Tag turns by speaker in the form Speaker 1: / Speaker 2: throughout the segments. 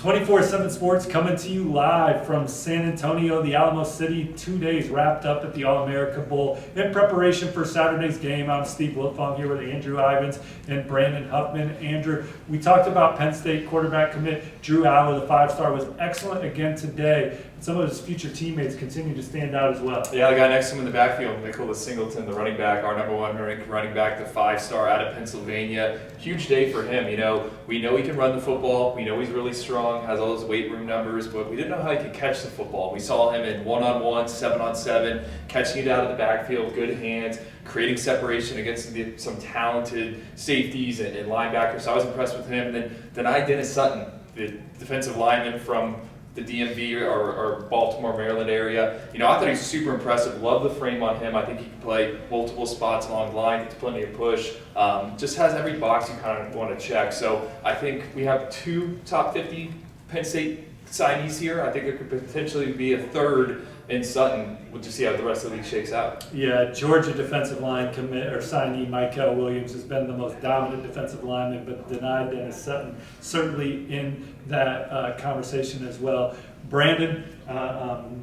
Speaker 1: 24/7 Sports coming to you live from San Antonio, the Alamo City. 2 days wrapped up at the All-America Bowl in preparation for Saturday's game. I'm Steve Wilfong here with Andrew Ivins and Brandon Huffman. Andrew, we talked about Penn State quarterback commit Drew Aller, the five-star, was excellent again today. Some of his future teammates continue to stand out as well.
Speaker 2: Yeah, the guy next to him in the backfield, Nicholas Singleton, the running back, our number one running back, the five-star out of Pennsylvania. Huge day for him. We know he can run the football. We know he's really strong, has all those weight room numbers, but we didn't know how he could catch the football. We saw him in one-on-one, 7-on-7, catching it out of the backfield, good hands, creating separation against some talented safeties and linebackers. So I was impressed with him. And then Dennis Sutton, the defensive lineman from the DMV or Baltimore, Maryland area. I thought he was super impressive. Love the frame on him. I think he can play multiple spots along the line, gets plenty of push. Just has every box you kind of want to check. So I think we have 2 top 50 Penn State signees here. I think there could potentially be a third in Sutton. We'll just see how the rest of the league shakes out.
Speaker 1: Yeah, Georgia defensive line commit or signee Michael Williams has been the most dominant defensive lineman, but denied Dennis Sutton certainly in that conversation as well. Brandon,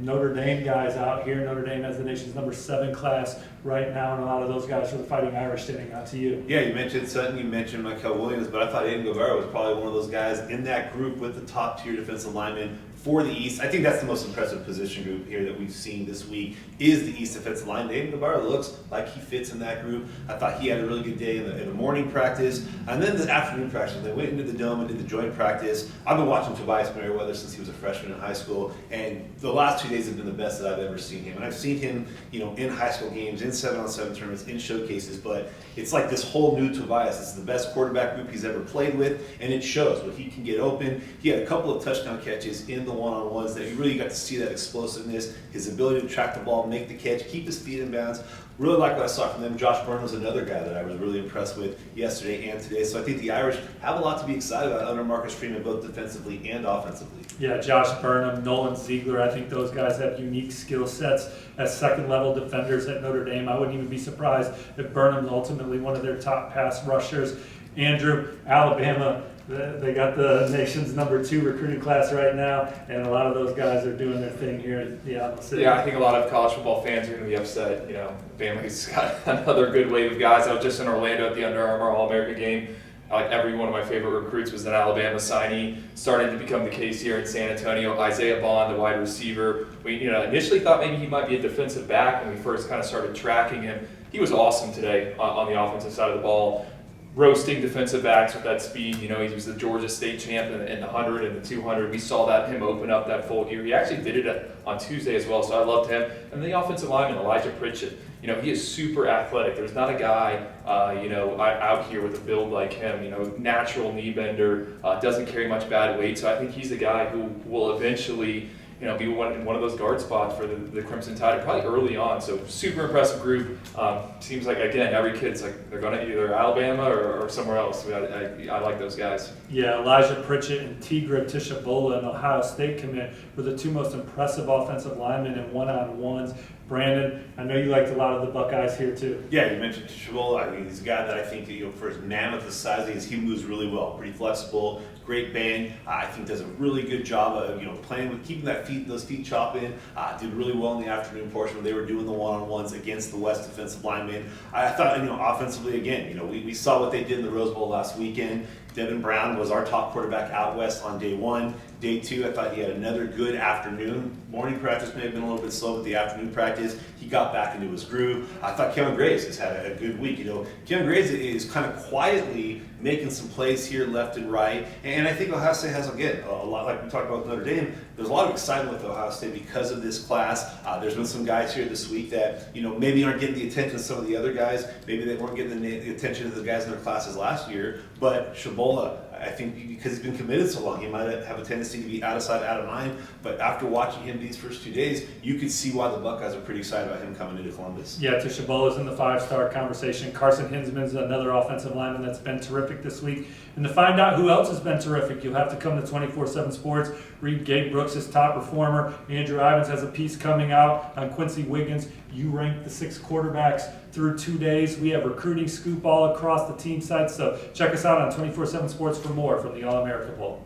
Speaker 1: Notre Dame guys out here. Notre Dame has the nation's number 7 class right now, and a lot of those guys are the Fighting Irish standing out to you.
Speaker 3: Yeah, you mentioned Sutton, you mentioned Michael Williams, but I thought Navarro was probably one of those guys in that group with the top tier defensive linemen for the East. I think that's the most impressive position group here that we've seen this week is the East defensive line. Navarro looks like he fits in that group. I thought he had a really good day in the morning practice, and then the afternoon practice. They went into the dome and did the joint practice. I've been watching Tobias Merriweather since he was a freshman in high school, and the last 2 days have been the best that I've ever seen him. And I've seen him, in high school games, in 7-on-7 tournaments, in showcases, but it's like this whole new Tobias. It's the best quarterback group he's ever played with, and it shows when he can get open. He had a couple of touchdown catches in the one-on-ones that you really got to see that explosiveness, his ability to track the ball, make the catch, keep his feet in bounds. Really like what I saw from them. Josh Burnham was another guy that I was really impressed with yesterday and today. So I think the Irish have a lot to be excited about under Marcus Freeman, both defensively and offensively.
Speaker 1: Yeah, Josh Burnham, Nolan Ziegler, I think those guys have unique skill sets as second-level defenders at Notre Dame. I wouldn't even be surprised if Burnham's ultimately one of their top pass rushers. Andrew, Alabama, they got the nation's number 2 recruiting class right now, and a lot of those guys are doing their thing here at the Alamo City.
Speaker 2: Yeah, I think a lot of college football fans are going to be upset. Bama's got another good wave of guys. I was just in Orlando at the Under Armour All-America game. Like every one of my favorite recruits was an Alabama signee. Starting to become the case here in San Antonio. Isaiah Bond, the wide receiver. We initially thought maybe he might be a defensive back when we first kind of started tracking him. He was awesome today on the offensive side of the ball. Roasting defensive backs with that speed. He was the Georgia State champ in the 100 and the 200. We saw him open up that full gear. He actually did it on Tuesday as well, so I loved him. And the offensive lineman, Pritch, he is super athletic. There's not a guy, out here with a build like him. Natural knee bender, doesn't carry much bad weight. So I think he's the guy who will eventually be one of those guard spots for the Crimson Tide, probably early on. So super impressive group. Seems like, again, every kid's like they're going to either Alabama or somewhere else. I like those guys.
Speaker 1: Yeah, Elijah Pritchett and Tigra Tishabola, an Ohio State commit, were the 2 most impressive offensive linemen in one-on-ones. Brandon, I know you liked a lot of the Buckeyes here too.
Speaker 3: Yeah, you mentioned Tishabola. He's a guy that I think for his mammoth size, he moves really well, pretty flexible, great bang. I think does a really good job of playing with keeping those feet chopping. Did really well in the afternoon portion when they were doing the one-on-ones against the West defensive linemen. I thought offensively again, we saw what they did in the Rose Bowl last weekend. Devin Brown was our top quarterback out west on day 1. Day 2, I thought he had another good afternoon. Morning practice may have been a little bit slow, but the afternoon practice, he got back into his groove. I thought Kevin Graves has had a good week. Kevin Graves is kind of quietly making some plays here left and right. And I think Ohio State has, again, a lot, like we talked about with Notre Dame, there's a lot of excitement with Ohio State because of this class. There's been some guys here this week that, maybe aren't getting the attention of some of the other guys. Maybe they weren't getting the attention of the guys in their classes last year. But Shabola, I think because he's been committed so long, he might have a tendency to be out of sight, out of mind. But after watching him these first 2 days, you could see why the Buckeyes are pretty excited about him coming into Columbus.
Speaker 1: Yeah, Tishabola's in the 5-star conversation. Carson Hensman's another offensive lineman that's been terrific this week. And to find out who else has been terrific, you'll have to come to 24/7 Sports, read Gabe Brooks' top performer. Andrew Ivins has a piece coming out on Quincy Wiggins. You rank the 6 quarterbacks through 2 days. We have recruiting scoop all across the team sites. So check us out on 24/7 Sports for more from the All-America Bowl.